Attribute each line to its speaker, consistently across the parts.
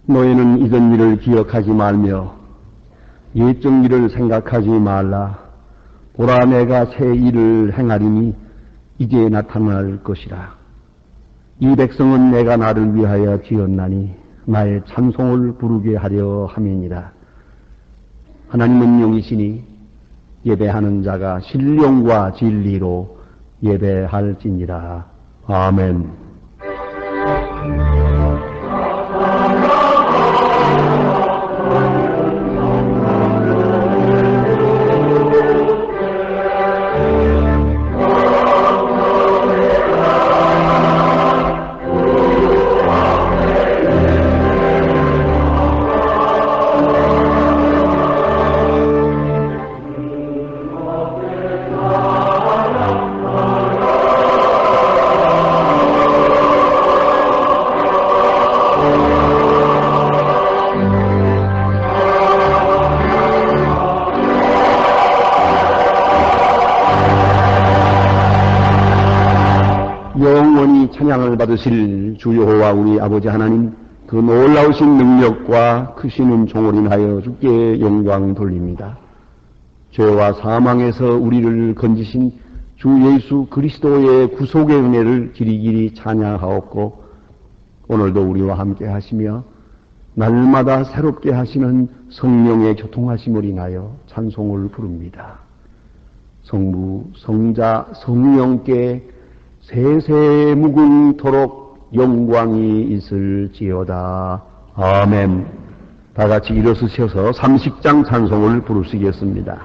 Speaker 1: 너희는 이전 일을 기억하지 말며 옛적 일을 생각하지 말라. 보라, 내가 새 일을 행하리니 이제 나타날 것이라. 이 백성은 내가 나를 위하여 지었나니 나의 찬송을 부르게 하려 함이니라. 하나님은 영이시니 예배하는 자가 신령과 진리로 예배할지니라. 아멘. 영원히 찬양을 받으실 주 여호와 우리 아버지 하나님, 그 놀라우신 능력과 크신 은총을 인하여 주께 영광 돌립니다. 죄와 사망에서 우리를 건지신 주 예수 그리스도의 구속의 은혜를 길이길이 찬양하옵고, 오늘도 우리와 함께 하시며 날마다 새롭게 하시는 성령의 교통하심을 인하여 찬송을 부릅니다. 성부, 성자, 성령께 세세 무궁토록 영광이 있을지어다. 아멘. 다 같이 일어서셔서 삼식장 찬송을 부르시겠습니다.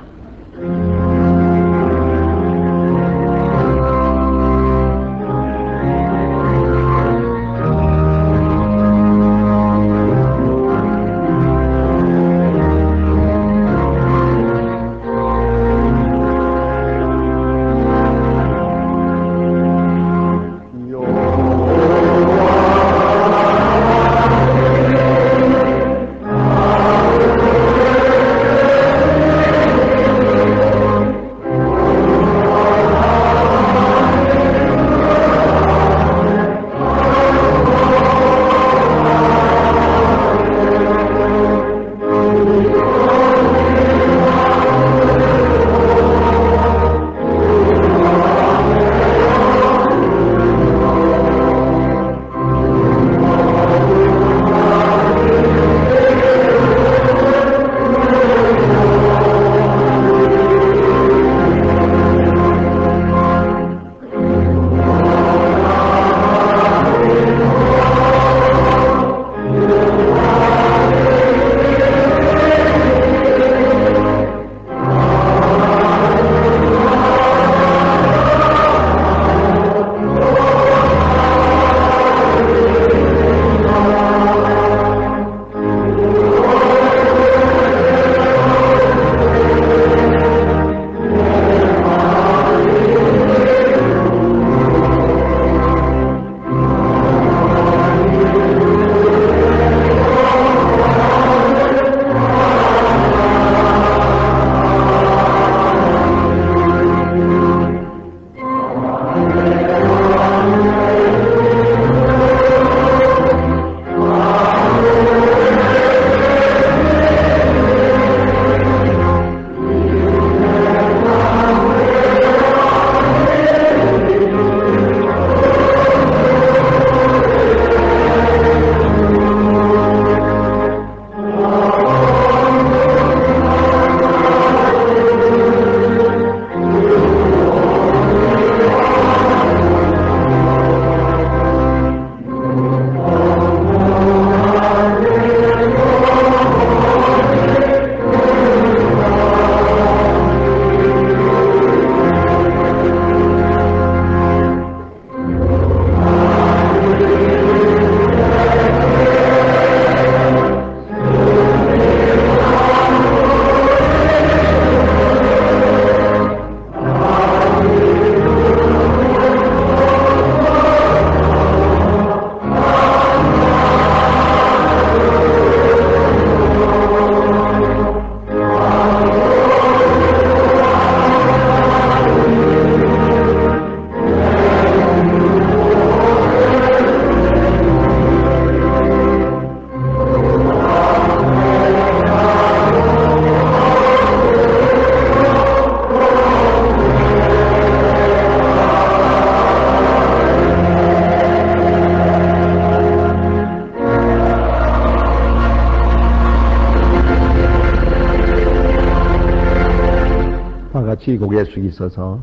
Speaker 1: 같이 고개 숙이셔서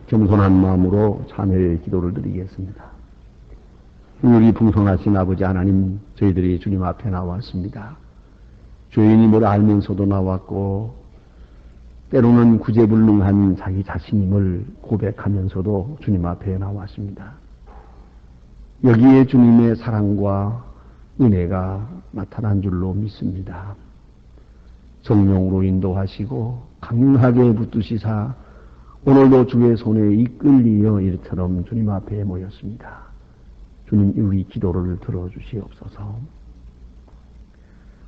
Speaker 1: 겸손한 마음으로 참회의 기도를 드리겠습니다. 우리 풍성하신 아버지 하나님, 저희들이 주님 앞에 나왔습니다. 죄인임을 알면서도 나왔고 때로는 구제불능한 자기 자신임을 고백하면서도 주님 앞에 나왔습니다. 여기에 주님의 사랑과 은혜가 나타난 줄로 믿습니다. 성령으로 인도하시고 강하게 붙드시사 오늘도 주의 손에 이끌리어 이처럼 주님 앞에 모였습니다. 주님, 우리 기도를 들어주시옵소서.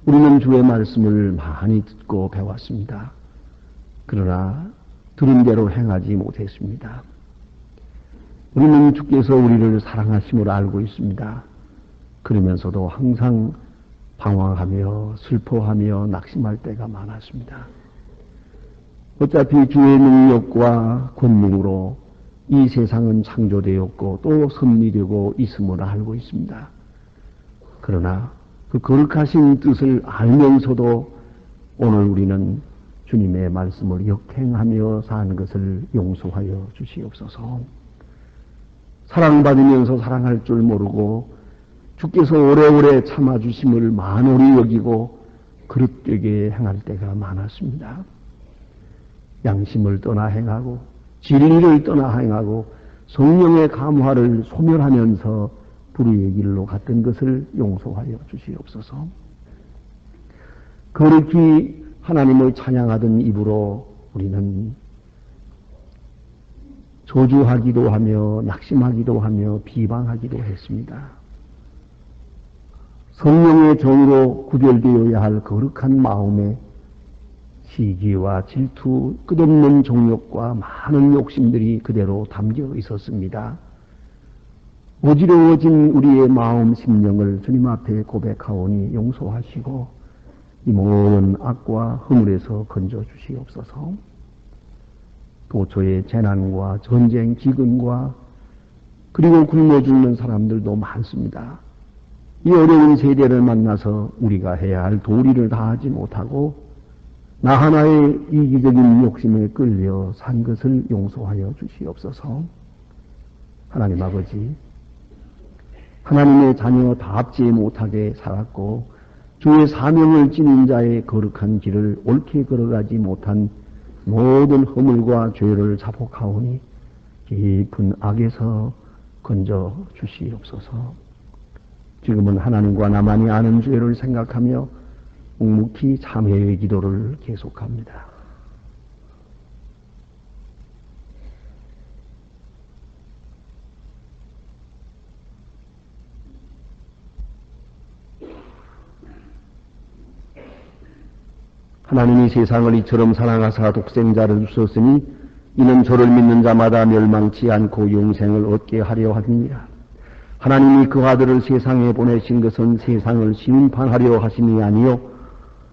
Speaker 1: 우리는 주의 말씀을 많이 듣고 배웠습니다. 그러나 들은 대로 행하지 못했습니다. 우리는 주께서 우리를 사랑하심을 알고 있습니다. 그러면서도 항상 방황하며 슬퍼하며 낙심할 때가 많았습니다. 어차피 주의 능력과 권능으로 이 세상은 창조되었고 또 섭리되고 있음을 알고 있습니다. 그러나 그 거룩하신 뜻을 알면서도 오늘 우리는 주님의 말씀을 역행하며 사는 것을 용서하여 주시옵소서. 사랑받으면서 사랑할 줄 모르고 주께서 오래오래 참아주심을 만홀히 여기고 그릇되게 행할 때가 많았습니다. 양심을 떠나 행하고 진리를 떠나 행하고 성령의 감화를 소멸하면서 불의의 길로 갔던 것을 용서하여 주시옵소서. 거룩히 하나님을 찬양하던 입으로 우리는 저주하기도 하며 낙심하기도 하며 비방하기도 했습니다. 성령의 정으로 구별되어야 할 거룩한 마음에 시기와 질투, 끝없는 정욕과 많은 욕심들이 그대로 담겨 있었습니다. 어지러워진 우리의 마음 심령을 주님 앞에 고백하오니 용서하시고 이 모든 악과 허물에서 건져 주시옵소서. 도처의 재난과 전쟁, 기근과 그리고 굶어 죽는 사람들도 많습니다. 이 어려운 세대를 만나서 우리가 해야 할 도리를 다하지 못하고 나 하나의 이기적인 욕심에 끌려 산 것을 용서하여 주시옵소서. 하나님 아버지, 하나님의 자녀답지 못하게 살았고 주의 사명을 지닌 자의 거룩한 길을 옳게 걸어가지 못한 모든 허물과 죄를 자복하오니 깊은 악에서 건져 주시옵소서. 지금은 하나님과 나만이 아는 죄를 생각하며 묵묵히 참회의 기도를 계속합니다. 하나님이 세상을 이처럼 사랑하사 독생자를 주셨으니 이는 저를 믿는 자마다 멸망치 않고 영생을 얻게 하려 함이니라. 하나님이 그 아들을 세상에 보내신 것은 세상을 심판하려 하심이 아니요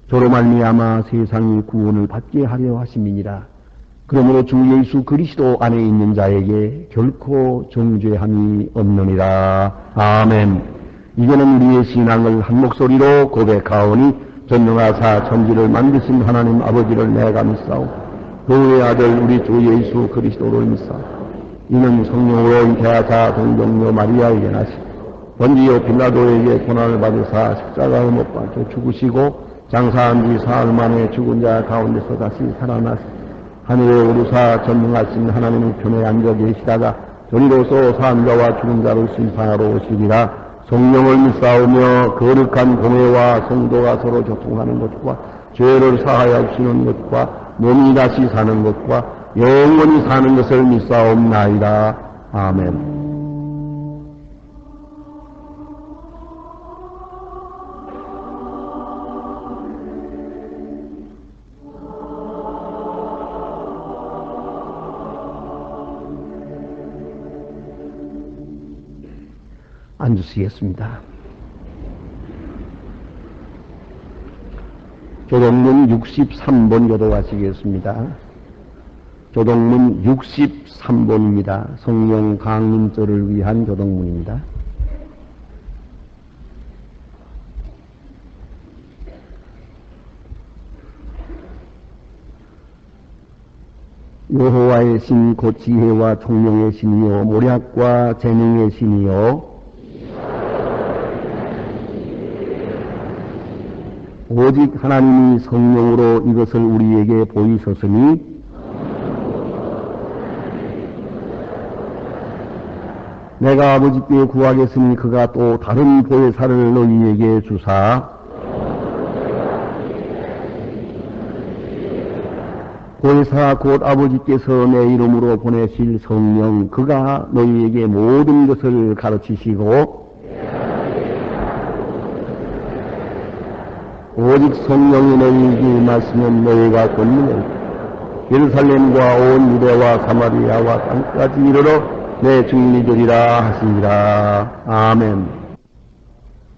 Speaker 1: 저로 말미암아 세상이 구원을 받게 하려 하심이니라. 그러므로 주 예수 그리스도 안에 있는 자에게 결코 정죄함이 없느니라. 아멘. 이제는 우리의 신앙을 한 목소리로 고백하오니 전능하사 천지를 만드신 하나님 아버지를 내가 믿사오. 그의 아들 우리 주 예수 그리스도를 믿사오. 이는 성령으로 잉태하사 동정녀 마리아에게 나시고 번지요 빌라도에게 고난을 받으사 십자가에 못 박혀 죽으시고 장사한 지 사흘 만에 죽은 자 가운데서 다시 살아나시 하늘에 오르사 전능하신 하나님의 편에 앉아 계시다가 저리로서 사는 자와 죽은 자를 심판하러 오시리라. 성령을 믿사오며 거룩한 공회와 성도가 서로 교통하는 것과 죄를 사하여 주시는 것과 몸이 다시 사는 것과 영원히 사는 것을 믿사옵나이다. 아멘. 앉으시겠습니다. 조동문 63번 교도하시겠습니다. 조동문 63번입니다. 성령 강림절을 위한 조동문입니다. 여호와의 신 곧 지혜와 총명의 신이요 모략과 재능의 신이요 오직 하나님이 성령으로 이것을 우리에게 보이셨으니 내가 아버지께 구하겠으니 그가 또 다른 보혜사를 너희에게 주사 보혜사 곧 아버지께서 내 이름으로 보내실 성령 그가 너희에게 모든 것을 가르치시고 오직 성령이 너희에게 임하시면 너희가 권능을 예루살렘과 온 유대와 사마리아와 땅까지 이르러 내 증인이 되리라 하시니라. 아멘.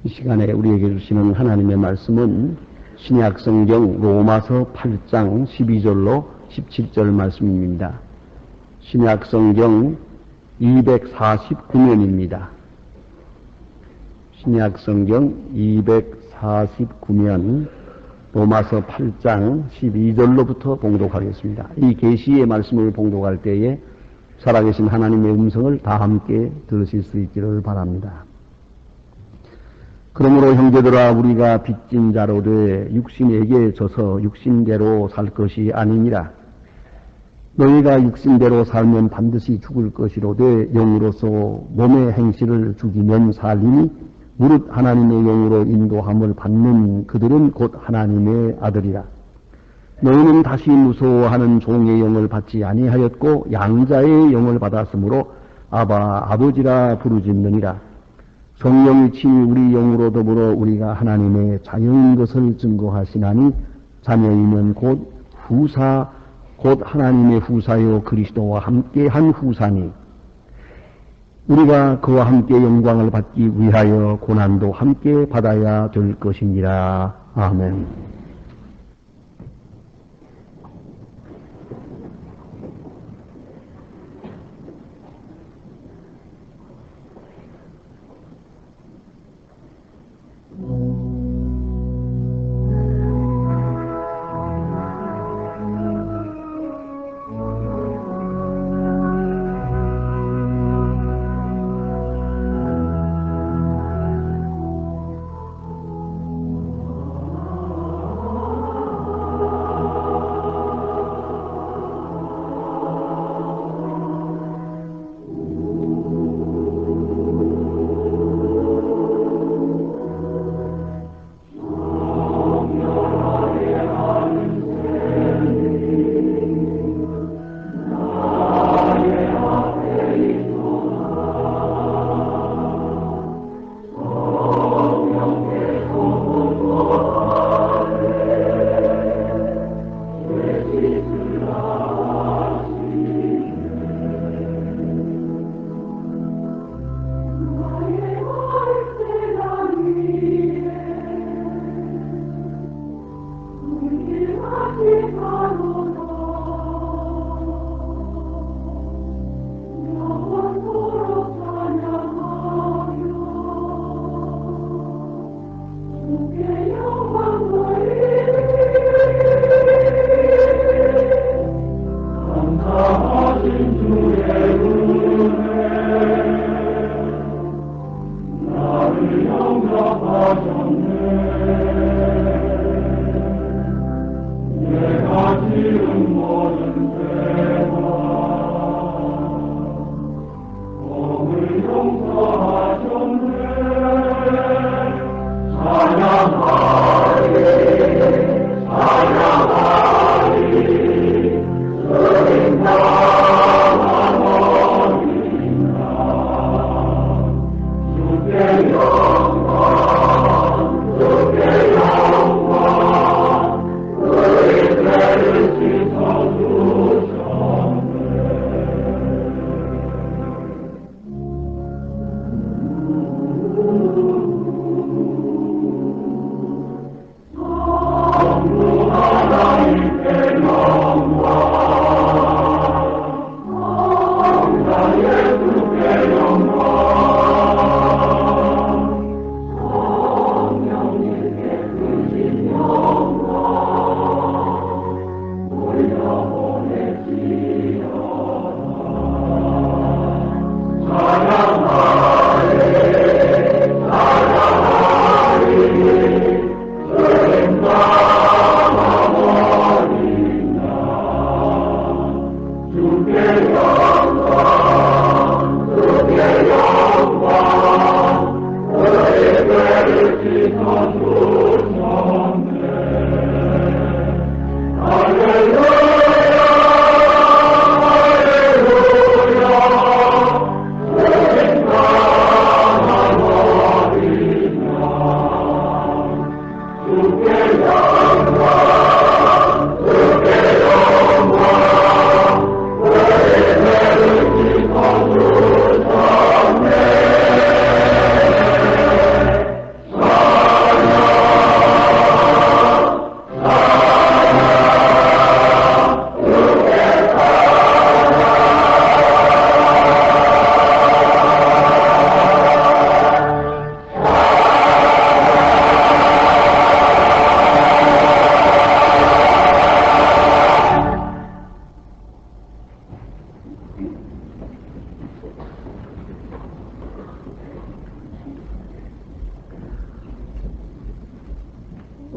Speaker 1: 이 시간에 우리에게 주시는 하나님의 말씀은 신약 성경 로마서 8장 12절로 17절 말씀입니다. 신약 성경 249면입니다. 신약 성경 249면 로마서 8장 12절로부터 봉독하겠습니다. 이 계시의 말씀을 봉독할 때에 살아계신 하나님의 음성을 다 함께 들으실 수 있기를 바랍니다. 그러므로 형제들아 우리가 빚진 자로 돼 육신에게 져서 육신대로 살 것이 아니니라. 너희가 육신대로 살면 반드시 죽을 것이로되 영으로서 몸의 행실을 죽이면 살리니 무릇 하나님의 영으로 인도함을 받는 그들은 곧 하나님의 아들이라. 너희는 다시 무서워하는 종의 영을 받지 아니하였고 양자의 영을 받았으므로 아바 아버지라 부르짖느니라. 성령이 친히 우리 영으로 더불어 우리가 하나님의 자녀인 것을 증거하시나니 자녀이면 곧 후사 곧 하나님의 후사요 그리스도와 함께한 후사니 우리가 그와 함께 영광을 받기 위하여 고난도 함께 받아야 될 것이니라. 아멘.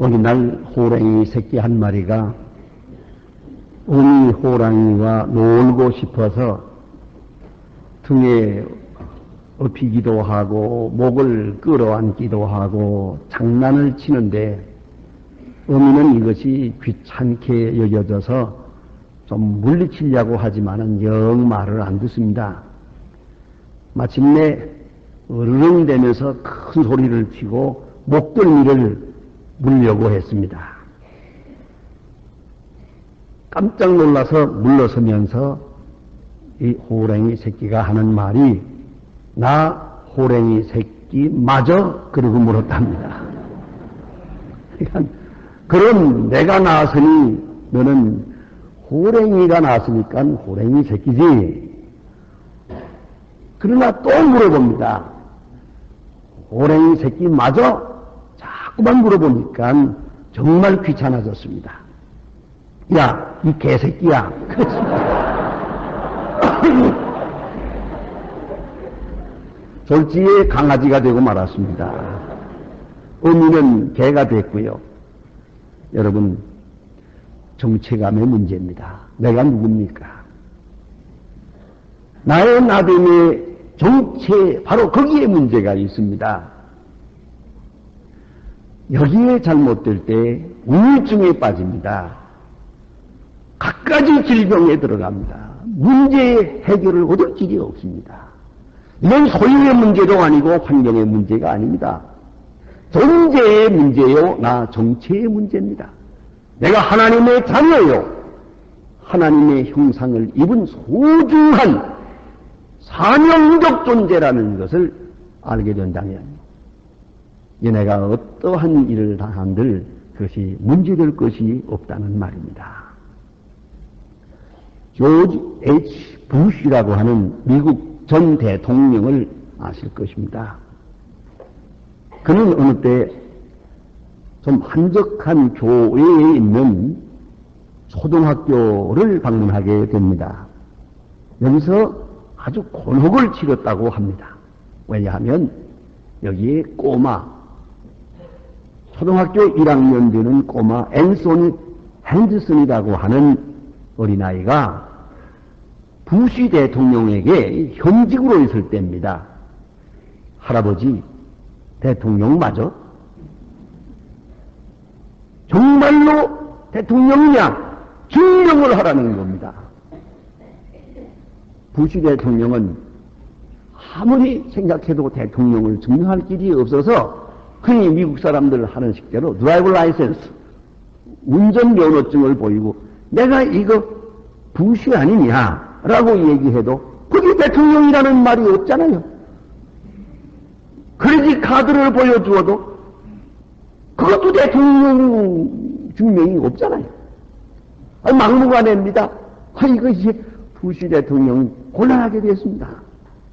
Speaker 1: 어느 날 호랑이 새끼 한 마리가 어미 호랑이와 놀고 싶어서 등에 업히기도 하고 목을 끌어안기도 하고 장난을 치는데 어미는 이것이 귀찮게 여겨져서 좀 물리치려고 하지만은 영 말을 안 듣습니다. 마침내 으르렁대면서 큰 소리를 치고 목덜미를 물려고 했습니다. 깜짝 놀라서 물러서면서 이 호랭이 새끼가 하는 말이 나 호랭이 새끼 맞아? 그러고 물었답니다. 그러니까 그럼 내가 나왔으니 너는 호랭이가 나왔으니까 호랭이 새끼지. 그러나 또 물어봅니다. 호랭이 새끼 맞아? 자꾸만 물어보니까 정말 귀찮아졌습니다. 야, 이 개새끼야. 졸지에 강아지가 되고 말았습니다. 어미는 개가 됐고요. 여러분, 정체감의 문제입니다. 내가 누굽니까? 나의 나됨의 정체, 바로 거기에 문제가 있습니다. 여기에 잘못될 때 우울증에 빠집니다. 갖가지 질병에 들어갑니다. 문제의 해결을 얻을 길이 없습니다. 이건 소유의 문제도 아니고 환경의 문제가 아닙니다. 존재의 문제요, 나 정체의 문제입니다. 내가 하나님의 자녀요, 하나님의 형상을 입은 소중한 사명적 존재라는 것을 알게 된다면 내가 어떠한 일을 한들 그것이 문제될 것이 없다는 말입니다. 조지 H. 부시라고 하는 미국 전 대통령을 아실 것입니다. 그는 어느 때 좀 한적한 교회에 있는 초등학교를 방문하게 됩니다. 여기서 아주 곤혹을 치렀다고 합니다. 왜냐하면 여기에 꼬마, 초등학교 1학년 되는 꼬마 앤소니 핸드슨이라고 하는 어린아이가 부시 대통령에게 현직으로 있을 때입니다. 할아버지, 대통령 맞아? 정말로 대통령이냐? 증명을 하라는 겁니다. 부시 대통령은 아무리 생각해도 대통령을 증명할 길이 없어서 흔히 미국 사람들 하는 식대로 드라이브 라이센스, 운전면허증을 보이고 내가 이거 부시 아니냐라고 얘기해도 그게 대통령이라는 말이 없잖아요. 크레딧 카드를 보여주어도 그것도 대통령 증명이 없잖아요. 막무가내입니다. 이거 이제 부시 대통령이 곤란하게 됐습니다.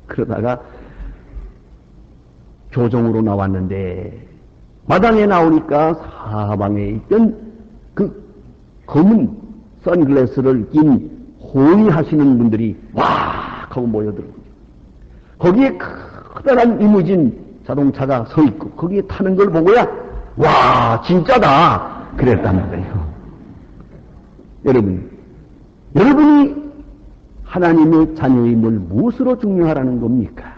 Speaker 1: 그러다가 교정으로 나왔는데 마당에 나오니까 사방에 있던 그 검은 선글라스를 낀 호위하시는 분들이 와 하고 모여들고 거기에 커다란 리무진 자동차가 서 있고 거기에 타는 걸 보고야 와 진짜다 그랬단 말이에요. 여러분이 하나님의 자녀임을 무엇으로 증명하라는 겁니까?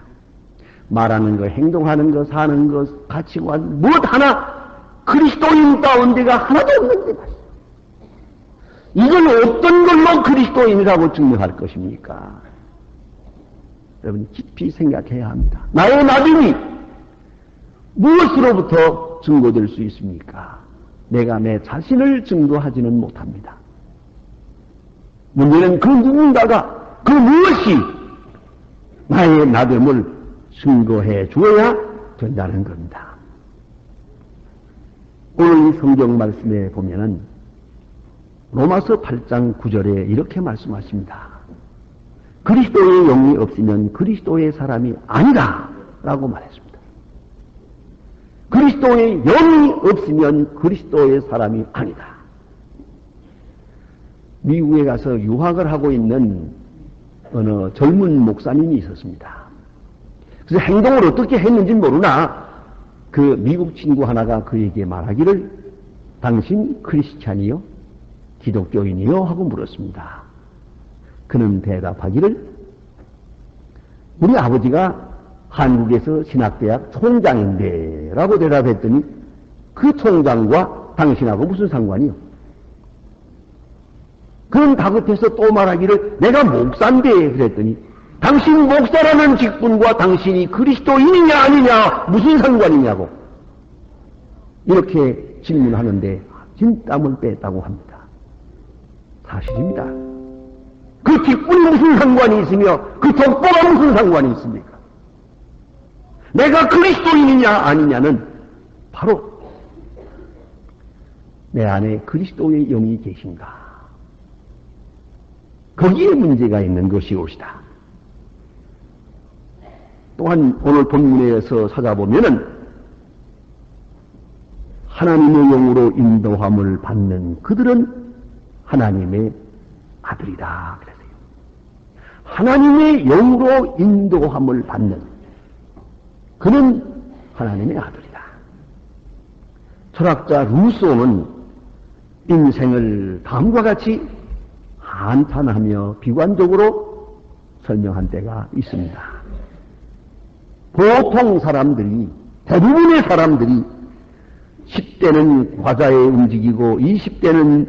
Speaker 1: 말하는 거, 행동하는 거, 사는 거, 가치관, 무엇 하나 그리스도인다운 데가 하나도 없는데 말이에요. 이걸 어떤 걸로 그리스도인이라고 증명할 것입니까? 여러분 깊이 생각해야 합니다. 나의 나중이 무엇으로부터 증거될 수 있습니까? 내가 내 자신을 증거하지는 못합니다. 문제는 그 누군가가 그 무엇이 나의 나됨을 증거해 주어야 된다는 겁니다. 오늘 이 성경 말씀에 보면은 로마서 8장 9절에 이렇게 말씀하십니다. 그리스도의 영이 없으면 그리스도의 사람이 아니다 라고 말했습니다. 그리스도의 영이 없으면 그리스도의 사람이 아니다. 미국에 가서 유학을 하고 있는 어느 젊은 목사님이 있었습니다. 그래서 행동을 어떻게 했는지 모르나 그 미국 친구 하나가 그에게 말하기를 당신 크리스찬이요? 기독교인이요? 하고 물었습니다. 그는 대답하기를 우리 아버지가 한국에서 신학대학 총장인데 라고 대답했더니 그 총장과 당신하고 무슨 상관이요? 그는 다급해서 또 말하기를 내가 목사인데 그랬더니 당신 목사라는 직분과 당신이 그리스도인이냐 아니냐 무슨 상관이냐고 이렇게 질문하는데 진땀을 뺐다고 합니다. 사실입니다. 그 직분이 무슨 상관이 있으며 그 족보가 무슨 상관이 있습니까? 내가 그리스도인이냐 아니냐는 바로 내 안에 그리스도의 영이 계신가 거기에 문제가 있는 것이옵시다. 또한 오늘 본문에서 찾아보면은 하나님의 영으로 인도함을 받는 그들은 하나님의 아들이다 그랬어요. 하나님의 영으로 인도함을 받는 그는 하나님의 아들이다. 철학자 루소는 인생을 다음과 같이 한탄하며 비관적으로 설명한 때가 있습니다. 보통 사람들이, 대부분의 사람들이 10대는 과자에 움직이고 20대는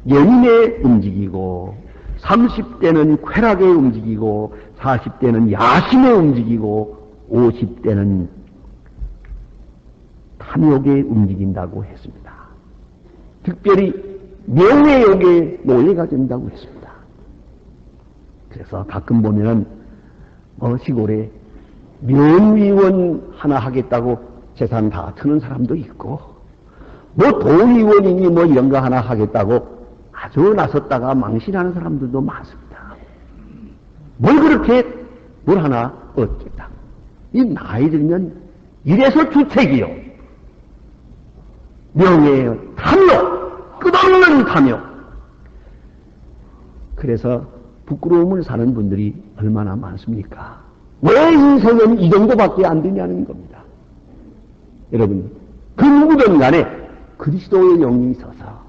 Speaker 1: 연인에 움직이고 30대는 쾌락에 움직이고 40대는 야심에 움직이고 50대는 탐욕에 움직인다고 했습니다. 특별히 명예욕에 노예가 된다고 했습니다. 그래서 가끔 보면은 시골에 면위원 하나 하겠다고 재산 다 트는 사람도 있고 도의원이니 이런 거 하나 하겠다고 아주 나섰다가 망신하는 사람들도 많습니다. 뭘 하나 얻겠다. 이 나이 들면 이래서 주책이요. 명예, 탐욕, 끝없는 탐욕. 그래서 부끄러움을 사는 분들이 얼마나 많습니까? 왜 인생은 이 정도밖에 안 되냐는 겁니다. 여러분, 그 누구든 간에 그리스도의 영이 있어서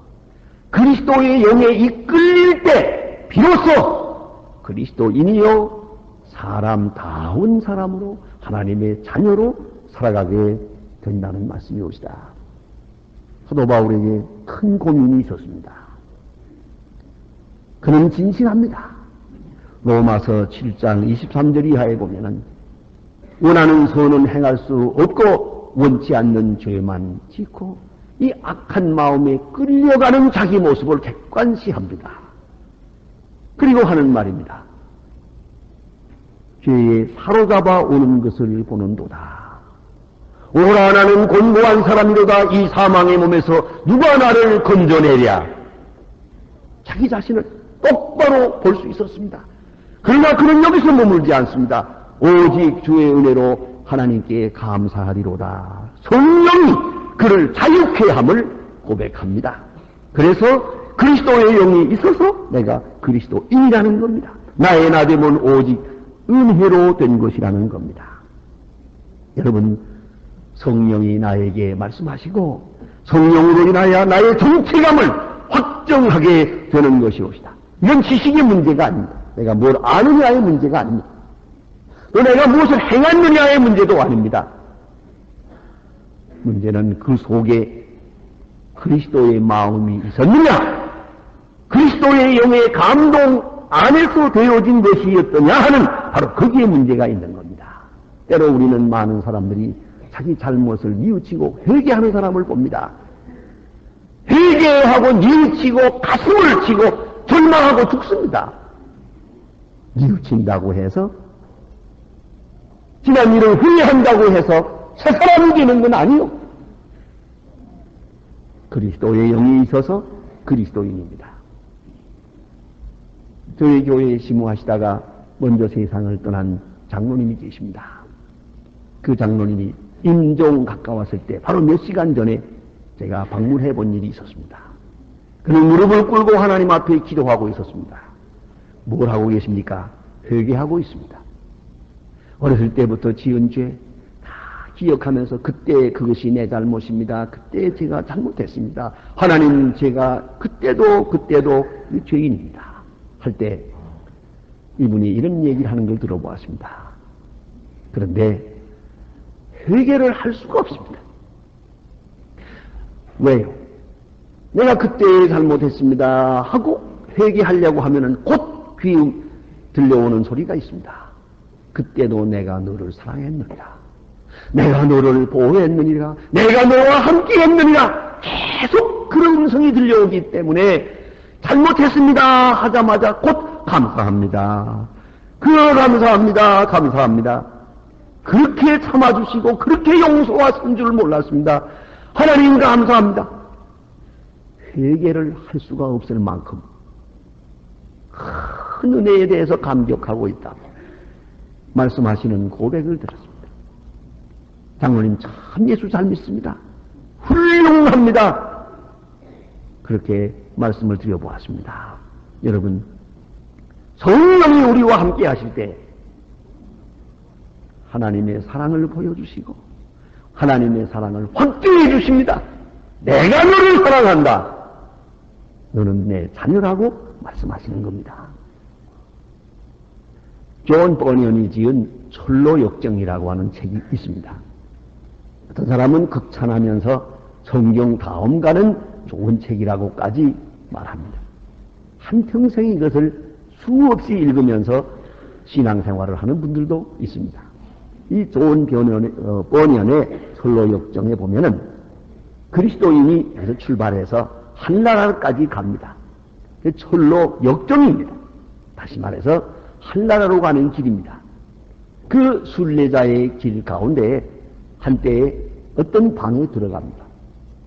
Speaker 1: 그리스도의 영에 이끌릴 때 비로소 그리스도인이요 사람다운 사람으로 하나님의 자녀로 살아가게 된다는 말씀이옵시다. 사도 바울에게 큰 고민이 있었습니다. 그는 진실합니다. 로마서 7장 23절 이하에 보면은 원하는 선은 행할 수 없고 원치 않는 죄만 짓고 이 악한 마음에 끌려가는 자기 모습을 객관시합니다. 그리고 하는 말입니다. 죄에 사로잡아 오는 것을 보는도다. 오라 나는 곤고한 사람이로다. 이 사망의 몸에서 누가 나를 건져내랴. 자기 자신을 똑바로 볼 수 있었습니다. 그러나 그는 여기서 머물지 않습니다. 오직 주의 은혜로 하나님께 감사하리로다. 성령이 그를 자유케 함을 고백합니다. 그래서 그리스도의 영이 있어서 내가 그리스도인이라는 겁니다. 나의 나됨은 오직 은혜로 된 것이라는 겁니다. 여러분, 성령이 나에게 말씀하시고 성령으로 인하여 나의 정체감을 확정하게 되는 것이옵시다. 이건 지식의 문제가 아닙니다. 내가 뭘 아느냐의 문제가 아닙니다. 또 내가 무엇을 행했느냐의 문제도 아닙니다. 문제는 그 속에 그리스도의 마음이 있었느냐, 그리스도의 영의 감동 안에서 되어진 것이었더냐 하는 바로 거기에 문제가 있는 겁니다. 때로 우리는 많은 사람들이 자기 잘못을 뉘우치고 회개하는 사람을 봅니다. 회개하고 뉘우치고 가슴을 치고 절망하고 죽습니다. 뉘우친다고 해서 지난 일을 후회한다고 해서 새 사람이 되는 건 아니요. 그리스도의 영이 있어서 그리스도인입니다. 저희 교회에 심호하시다가 먼저 세상을 떠난 장로님이 계십니다. 그 장로님이 임종 가까웠을 때 바로 몇 시간 전에 제가 방문해 본 일이 있었습니다. 그는 무릎을 꿇고 하나님 앞에 기도하고 있었습니다. 뭘 하고 계십니까? 회개하고 있습니다. 어렸을 때부터 지은 죄 다 기억하면서 그때 그것이 내 잘못입니다. 그때 제가 잘못했습니다. 하나님, 제가 그때도 죄인입니다. 할 때 이분이 이런 얘기를 하는 걸 들어보았습니다. 그런데 회개를 할 수가 없습니다. 왜요? 내가 그때 잘못했습니다 하고 회개하려고 하면은 곧 귀에 들려오는 소리가 있습니다. 그때도 내가 너를 사랑했느니라, 내가 너를 보호했느니라, 내가 너와 함께 했느니라, 계속 그런 음성이 들려오기 때문에 잘못했습니다 하자마자 곧 감사합니다, 감사합니다, 감사합니다. 그렇게 참아주시고 그렇게 용서하신 줄 몰랐습니다. 하나님 감사합니다. 회개를 할 수가 없을 만큼 큰 은혜에 대해서 감격하고 있다 말씀하시는 고백을 들었습니다. 장로님 참 예수 잘 믿습니다. 훌륭합니다. 그렇게 말씀을 드려보았습니다. 여러분, 성령이 우리와 함께 하실 때 하나님의 사랑을 보여주시고 하나님의 사랑을 확증해 주십니다. 내가 너를 사랑한다, 너는 내 자녀라고 말씀하시는 겁니다. 존 버니언이 지은 철로 역정이라고 하는 책이 있습니다. 어떤 사람은 극찬하면서 성경 다음 가는 좋은 책이라고까지 말합니다. 한평생 이것을 수없이 읽으면서 신앙생활을 하는 분들도 있습니다. 이 존 버니언의 철로 역정에 보면은 그리스도인이 여기서 출발해서 한나라까지 갑니다. 철로 역정입니다. 다시 말해서 한나라로 가는 길입니다. 그 순례자의 길 가운데 한때에 어떤 방에 들어갑니다.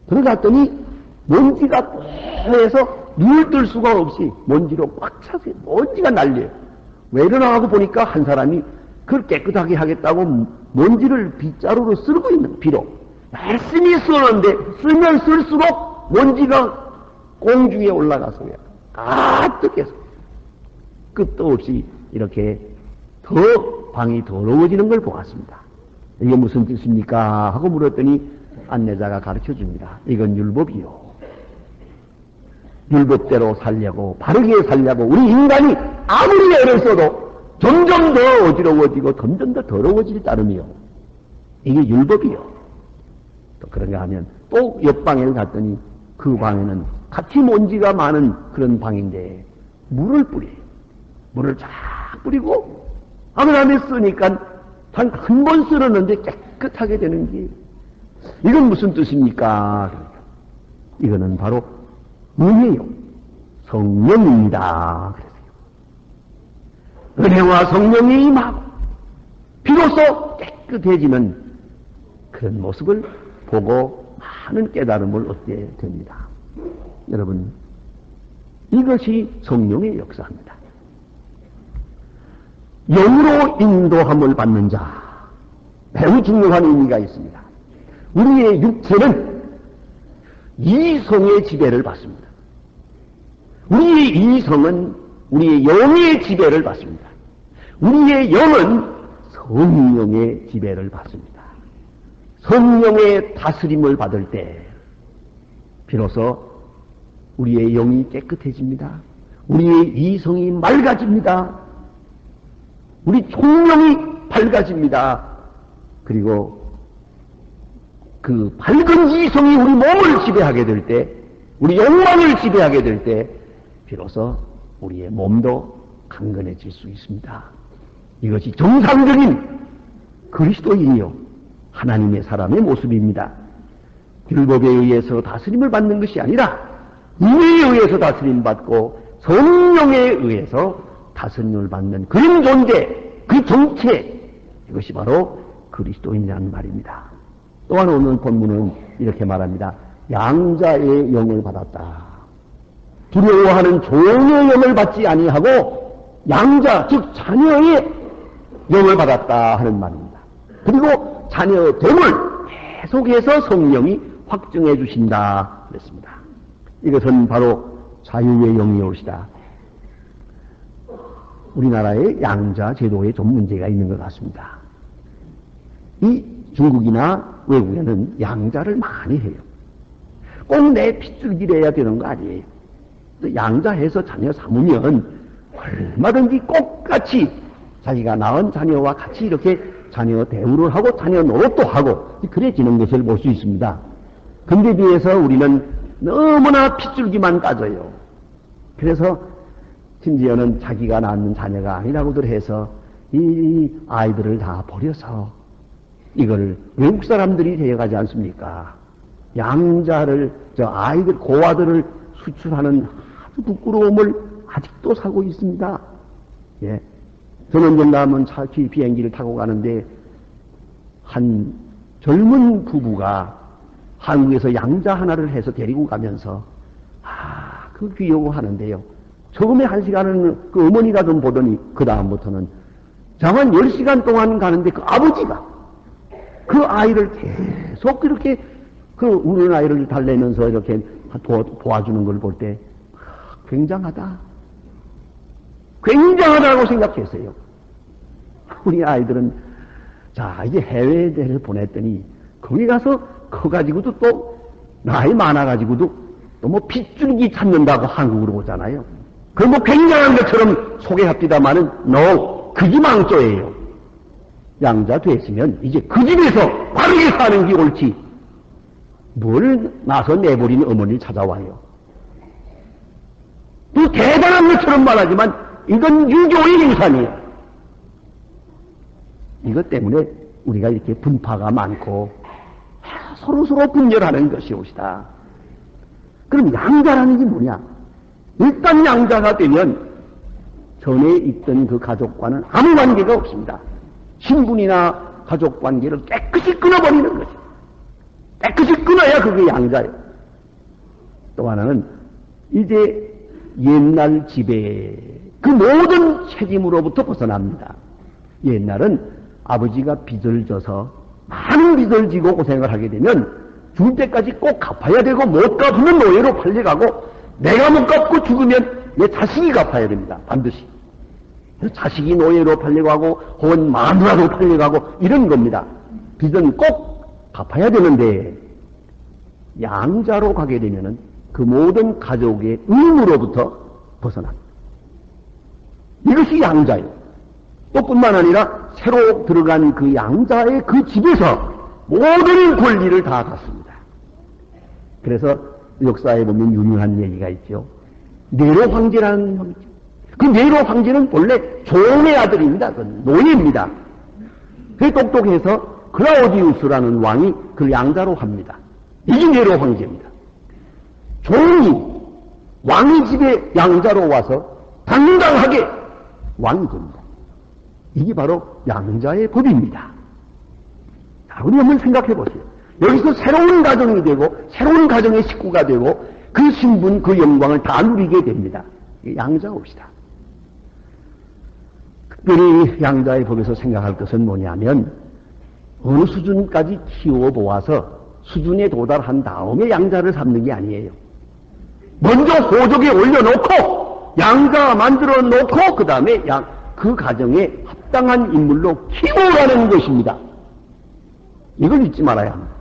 Speaker 1: 들어갔더니 먼지가 뽀해서 눈을 뜰 수가 없이 먼지로 꽉 차서 먼지가 날려요. 왜 이러나 하고 보니까 한 사람이 그걸 깨끗하게 하겠다고 먼지를 빗자루로 쓸고 있는, 비로 열심히 쓰는데 쓰면 쓸수록 먼지가 공중에 올라가서요, 가득해서 끝도 없이 이렇게 더 방이 더러워지는 걸 보았습니다. 이게 무슨 뜻입니까 하고 물었더니 안내자가 가르쳐 줍니다. 이건 율법이요. 율법대로 살려고, 바르게 살려고 우리 인간이 아무리 애를 써도 점점 더 어지러워지고 점점 더 더러워질 따름이요. 이게 율법이요. 또 그런가 하면 또 옆방에 갔더니 그 방에는 같이 먼지가 많은 그런 방인데 물을 뿌려요. 물을 쫙 뿌리고 그 다음에 쓰니까 단 한 번 쓸었는데 깨끗하게 되는 게, 이건 무슨 뜻입니까? 이거는 바로 은혜요, 성령입니다. 은혜와 성령이 임하고 비로소 깨끗해지는 그런 모습을 보고 많은 깨달음을 얻게 됩니다. 여러분, 이것이 성령의 역사입니다. 영으로 인도함을 받는 자, 매우 중요한 의미가 있습니다. 우리의 육체는 이성의 지배를 받습니다. 우리의 이성은 우리의 영의 지배를 받습니다. 우리의 영은 성령의 지배를 받습니다. 성령의 다스림을 받을 때 비로소 우리의 영이 깨끗해집니다. 우리의 이성이 맑아집니다. 우리 총명이 밝아집니다. 그리고 그 밝은 이성이 우리 몸을 지배하게 될 때, 우리 욕망을 지배하게 될 때, 비로소 우리의 몸도 강건해질 수 있습니다. 이것이 정상적인 그리스도인이요 하나님의 사람의 모습입니다. 율법에 의해서 다스림을 받는 것이 아니라 은혜에 의해서 다스림 받고 성령에 의해서 다스림을 받는 그런 존재, 그 정체, 이것이 바로 그리스도인이라는 말입니다. 또한 오늘 본문은 이렇게 말합니다. 양자의 영을 받았다. 두려워하는 종의 영을 받지 아니하고 양자, 즉 자녀의 영을 받았다 하는 말입니다. 그리고 자녀됨을 계속해서 성령이 확증해 주신다 그랬습니다. 이것은 바로 자유의 영이 오시다. 우리나라의 양자 제도에 좀 문제가 있는 것 같습니다. 이 중국이나 외국에는 양자를 많이 해요. 꼭 내 핏줄기를 해야 되는 거 아니에요. 양자해서 자녀 삼으면 얼마든지 똑같이 자기가 낳은 자녀와 같이 이렇게 자녀 대우를 하고 자녀 노릇도 하고 그래지는 것을 볼 수 있습니다. 근데 비해서 우리는 너무나 핏줄기만 따져요. 그래서 심지어는 자기가 낳는 자녀가 아니라고들 해서 이 아이들을 다 버려서 이걸 외국 사람들이 데려가지 않습니까? 양자를, 아이들, 고아들을 수출하는 아주 부끄러움을 아직도 사고 있습니다. 예. 저는 전남은 비행기를 타고 가는데 한 젊은 부부가 한국에서 양자 하나를 해서 데리고 가면서 그 귀여워 하는데요. 처음에 1시간은 그 어머니가 좀 보더니 그 다음부터는 장한 10시간 동안 가는데 그 아버지가 그 아이를 계속 그렇게 그 우는 아이를 달래면서 이렇게 도와주는 걸 볼 때 굉장하다. 굉장하다고 생각했어요. 우리 아이들은 자 이제 해외를 보냈더니 거기 가서 커가지고도 또 나이 많아가지고도 또 뭐 핏줄기 찾는다고 한국으로 오잖아요. 그 뭐 굉장한 것처럼 소개합니다마는 no, 그게 망조예요. 양자 됐으면 이제 그 집에서 바르게 사는 게 옳지. 뭘 나서 내버린 어머니를 찾아와요. 또 대단한 것처럼 말하지만 이건 유교의 행산이에요. 이것 때문에 우리가 이렇게 분파가 많고 서로서로 분열하는 것이 옳시다. 그럼 양자라는 게 뭐냐? 일단 양자가 되면 전에 있던 그 가족과는 아무 관계가 없습니다. 신분이나 가족 관계를 깨끗이 끊어버리는 거죠. 깨끗이 끊어야 그게 양자예요. 또 하나는 이제 옛날 지배, 그 모든 책임으로부터 벗어납니다. 옛날은 아버지가 빚을 져서 많은 빚을 지고 고생을 하게 되면 죽을 때까지 꼭 갚아야 되고 못 갚으면 노예로 팔려가고 내가 못 갚고 죽으면 내 자식이 갚아야 됩니다. 반드시. 자식이 노예로 팔려가고 혹은 마누라로 팔려가고 이런 겁니다. 빚은 꼭 갚아야 되는데 양자로 가게 되면은 그 모든 가족의 의무로부터 벗어납니다. 이것이 양자예요. 또 뿐만 아니라 새로 들어간 그 양자의 그 집에서 모든 권리를 다 갖습니다. 그래서 역사에 보면 유명한 얘기가 있죠. 네로 황제라는 놈이죠. 그 네로 황제는 본래 종의 아들입니다. 그 노예입니다. 그 똑똑해서 클라우디우스라는 왕이 그 양자로 합니다. 이게 네로 황제입니다. 종이 왕의 집에 양자로 와서 당당하게 왕이 됩니다. 이게 바로 양자의 법입니다. 자, 우리 한번 생각해 보세요. 여기서 새로운 가정이 되고 새로운 가정의 식구가 되고 그 신분, 그 영광을 다 누리게 됩니다. 양자옵시다. 특별히 양자의 법에서 생각할 것은 뭐냐면 어느 수준까지 키워보아서 수준에 도달한 다음에 양자를 삼는 게 아니에요. 먼저 호적에 올려놓고 양자 만들어 놓고 그 다음에 그 가정에 합당한 인물로 키워가는 것입니다. 이걸 잊지 말아야 합니다.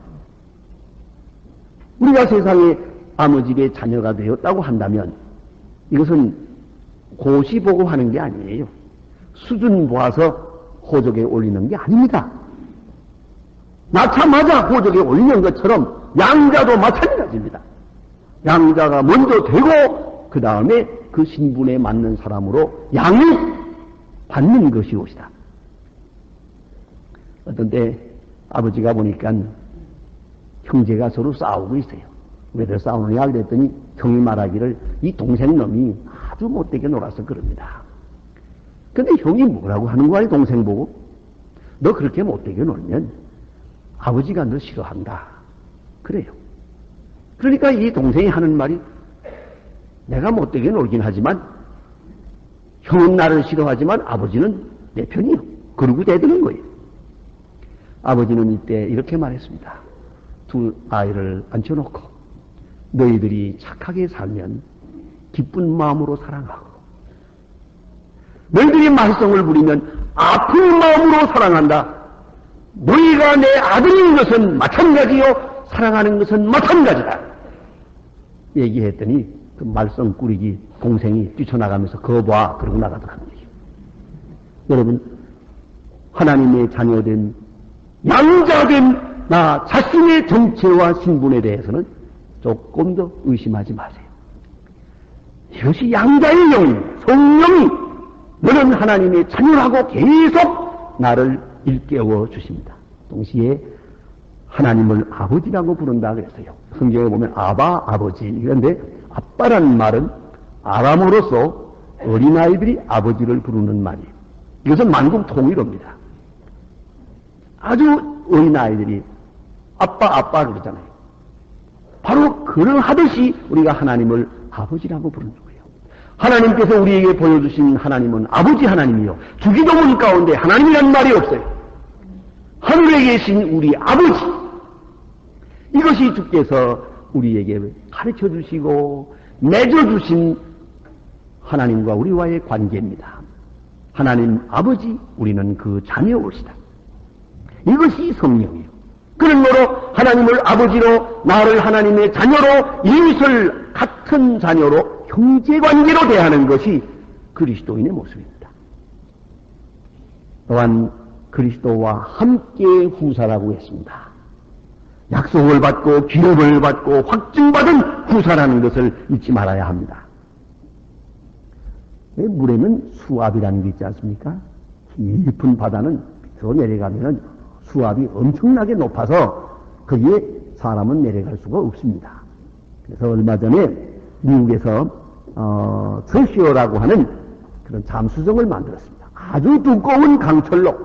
Speaker 1: 우리가 세상에 아무 집에 자녀가 되었다고 한다면 이것은 고시 보고 하는 게 아니에요. 수준 보아서 호적에 올리는 게 아닙니다. 낳자마자 호적에 올리는 것처럼 양자도 마찬가지입니다. 양자가 먼저 되고 그 다음에 그 신분에 맞는 사람으로 양이 받는 것이옵시다. 어떤 때 아버지가 보니까 형제가 서로 싸우고 있어요. 왜들 싸우느냐 그랬더니 형이 말하기를 이 동생 놈이 아주 못되게 놀아서 그럽니다. 근데 형이 뭐라고 하는 거야, 동생 보고? 너 그렇게 못되게 놀면 아버지가 너 싫어한다. 그래요. 그러니까 이 동생이 하는 말이 내가 못되게 놀긴 하지만 형은 나를 싫어하지만 아버지는 내 편이요. 그러고 대드는 거예요. 아버지는 이때 이렇게 말했습니다. 두 아이를 앉혀놓고 너희들이 착하게 살면 기쁜 마음으로 사랑하고 너희들이 말썽을 부리면 아픈 마음으로 사랑한다. 너희가 내 아들인 것은 마찬가지요. 사랑하는 것은 마찬가지다. 얘기했더니 그 말썽꾸리기 동생이 뛰쳐나가면서 거봐 그러고 나가더라고요. 여러분, 하나님의 자녀된 양자된 나 자신의 정체와 신분에 대해서는 조금 더 의심하지 마세요. 이것이 양자의 영, 성령이 너는 하나님의 자녀라고 계속 나를 일깨워 주십니다. 동시에 하나님을 아버지라고 부른다 그랬어요. 성경에 보면 아바, 아버지. 그런데 아빠라는 말은 아람어로서 어린아이들이 아버지를 부르는 말이에요. 이것은 만국 통일어입니다. 아주 어린아이들이 아빠, 아빠 그러잖아요. 바로 그러하듯이 우리가 하나님을 아버지라고 부르는 거예요. 하나님께서 우리에게 보여주신 하나님은 아버지 하나님이요. 주기도문 가운데 하나님이라는 말이 없어요. 하늘에 계신 우리 아버지. 이것이 주께서 우리에게 가르쳐 주시고 맺어 주신 하나님과 우리와의 관계입니다. 하나님 아버지, 우리는 그 자녀올시다. 이것이 성령이요. 그러므로 하나님을 아버지로, 나를 하나님의 자녀로, 이웃을 같은 자녀로 형제관계로 대하는 것이 그리스도인의 모습입니다. 또한 그리스도와 함께 후사라고 했습니다. 약속을 받고 기업을 받고 확증받은 후사라는 것을 잊지 말아야 합니다. 물에는 수압이라는 게 있지 않습니까? 깊은 바다는 밑으로 내려가면 수압이 엄청나게 높아서 거기에 사람은 내려갈 수가 없습니다. 그래서 얼마 전에 미국에서 트레시어라고 하는 그런 잠수정을 만들었습니다. 아주 두꺼운 강철로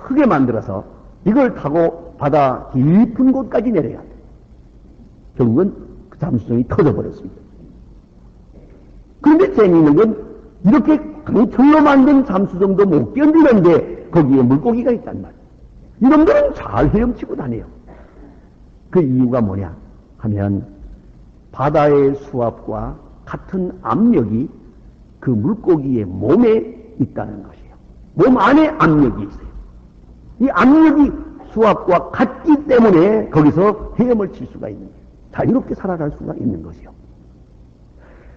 Speaker 1: 크게 만들어서 이걸 타고 바다 깊은 곳까지 내려야 돼요. 결국은 그 잠수정이 터져버렸습니다. 그런데 재미있는 건 이렇게 강철로 만든 잠수정도 못 견디는데 거기에 물고기가 있단 말이에요. 이놈들은 잘 헤엄치고 다녀요. 그 이유가 뭐냐 하면 바다의 수압과 같은 압력이 그 물고기의 몸에 있다는 것이에요. 몸 안에 압력이 있어요. 이 압력이 수압과 같기 때문에 거기서 헤엄을 칠 수가 있는 거예요. 자유롭게 살아갈 수가 있는 것이요.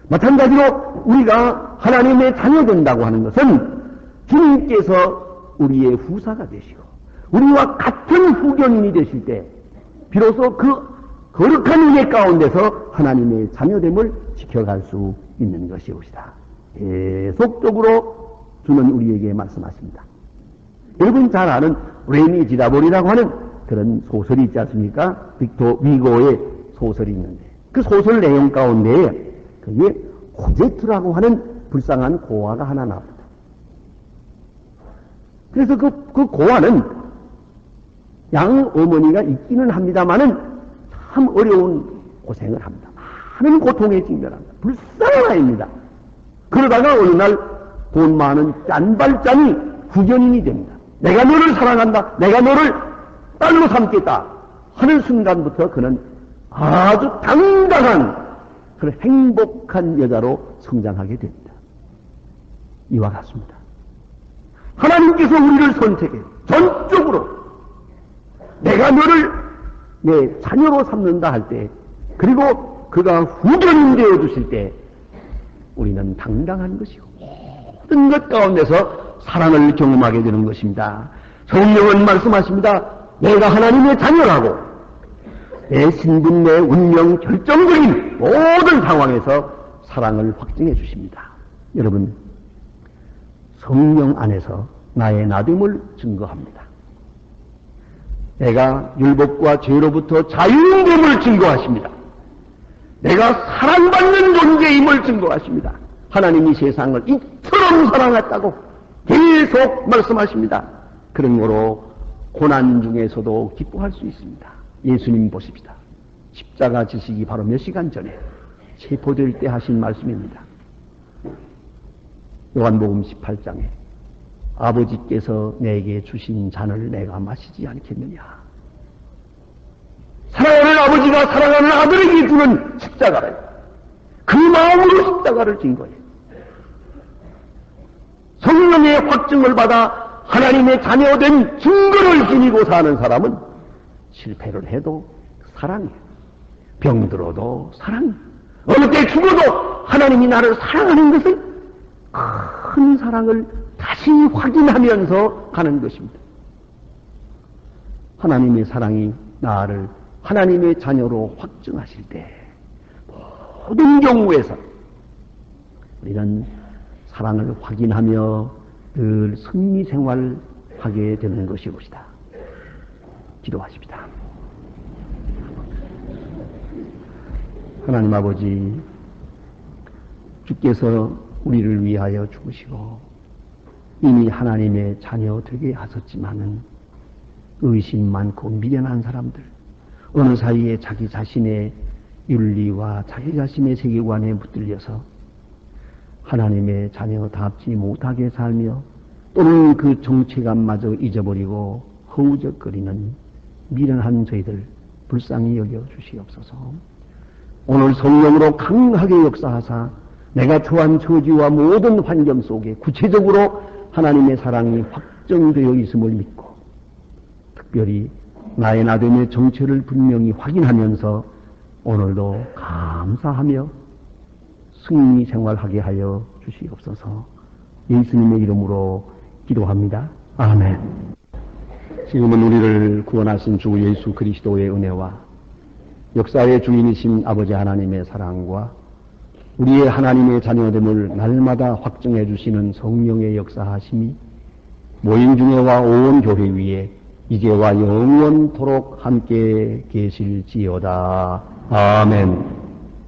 Speaker 1: 마찬가지로 우리가 하나님의 자녀된다고 하는 것은 주님께서 우리의 후사가 되시고 우리와 같은 후견인이 되실 때 비로소 그 거룩한 은혜 가운데서 하나님의 자녀됨을 지켜갈 수 있는 것이옵시다. 계속적으로 주는 우리에게 말씀하십니다. 여러분 잘 아는 레미 지다볼이라고 하는 그런 소설이 있지 않습니까? 빅토 위고의 소설이 있는데 그 소설 내용 가운데 그게 코제트라고 하는 불쌍한 고아가 하나 나옵니다. 그래서 그 고아는 양 어머니가 있기는 합니다만은 참 어려운 고생을 합니다. 많은 고통에 직면합니다. 불쌍한 아이입니다. 그러다가 어느 날 돈 많은 짠발짠이 후견인이 됩니다. 내가 너를 사랑한다. 내가 너를 딸로 삼겠다. 하는 순간부터 그는 아주 당당한 그런 행복한 여자로 성장하게 됩니다. 이와 같습니다. 하나님께서 우리를 선택해 전적으로 내가 너를 내 자녀로 삼는다 할 때, 그리고 그가 후견인 되어 주실 때 우리는 당당한 것이고 모든 것 가운데서 사랑을 경험하게 되는 것입니다. 성령은 말씀하십니다. 내가 하나님의 자녀라고 내 신분, 내 운명, 결정적인 모든 상황에서 사랑을 확증해 주십니다. 여러분, 성령 안에서 나의 나됨을 증거합니다. 내가 율법과 죄로부터 자유됨을 증거하십니다. 내가 사랑받는 존재임을 증거하십니다. 하나님이 세상을 이처럼 사랑했다고 계속 말씀하십니다. 그런 거로 고난 중에서도 기뻐할 수 있습니다. 예수님 보십시다. 십자가 지시기 바로 몇 시간 전에 체포될 때 하신 말씀입니다. 요한복음 18장에 아버지께서 내게 주신 잔을 내가 마시지 않겠느냐. 사랑하는 아버지가 사랑하는 아들에게 주는 십자가를, 그 마음으로 십자가를 진 거예요. 성령의 확증을 받아 하나님의 자녀된 증거를 지니고 사는 사람은 실패를 해도 사랑해요. 병들어도 사랑해요. 어느 때 죽어도 하나님이 나를 사랑하는 것을, 큰 사랑을 다시 확인하면서 가는 것입니다. 하나님의 사랑이 나를 하나님의 자녀로 확증하실 때 모든 경우에서 우리는 사랑을 확인하며 늘 승리 생활하게 되는 것이옵시다. 기도하십시다. 하나님 아버지, 주께서 우리를 위하여 죽으시고 이미 하나님의 자녀 되게 하셨지만은 의심 많고 미련한 사람들, 어느 사이에 자기 자신의 윤리와 자기 자신의 세계관에 붙들려서 하나님의 자녀답지 못하게 살며 또는 그 정체감마저 잊어버리고 허우적거리는 미련한 저희들 불쌍히 여겨 주시옵소서. 오늘 성령으로 강하게 역사하사 내가 처한 처지와 모든 환경 속에 구체적으로 하나님의 사랑이 확정되어 있음을 믿고 특별히 나의 나됨의 정체를 분명히 확인하면서 오늘도 감사하며 승리 생활하게 하여 주시옵소서. 예수님의 이름으로 기도합니다. 아멘. 지금은 우리를 구원하신 주 예수 그리스도의 은혜와 역사의 주인이신 아버지 하나님의 사랑과 우리의 하나님의 자녀됨을 날마다 확증해 주시는 성령의 역사하심이 모임 중에와 온 교회 위에 이제와 영원토록 함께 계실지어다. 아멘.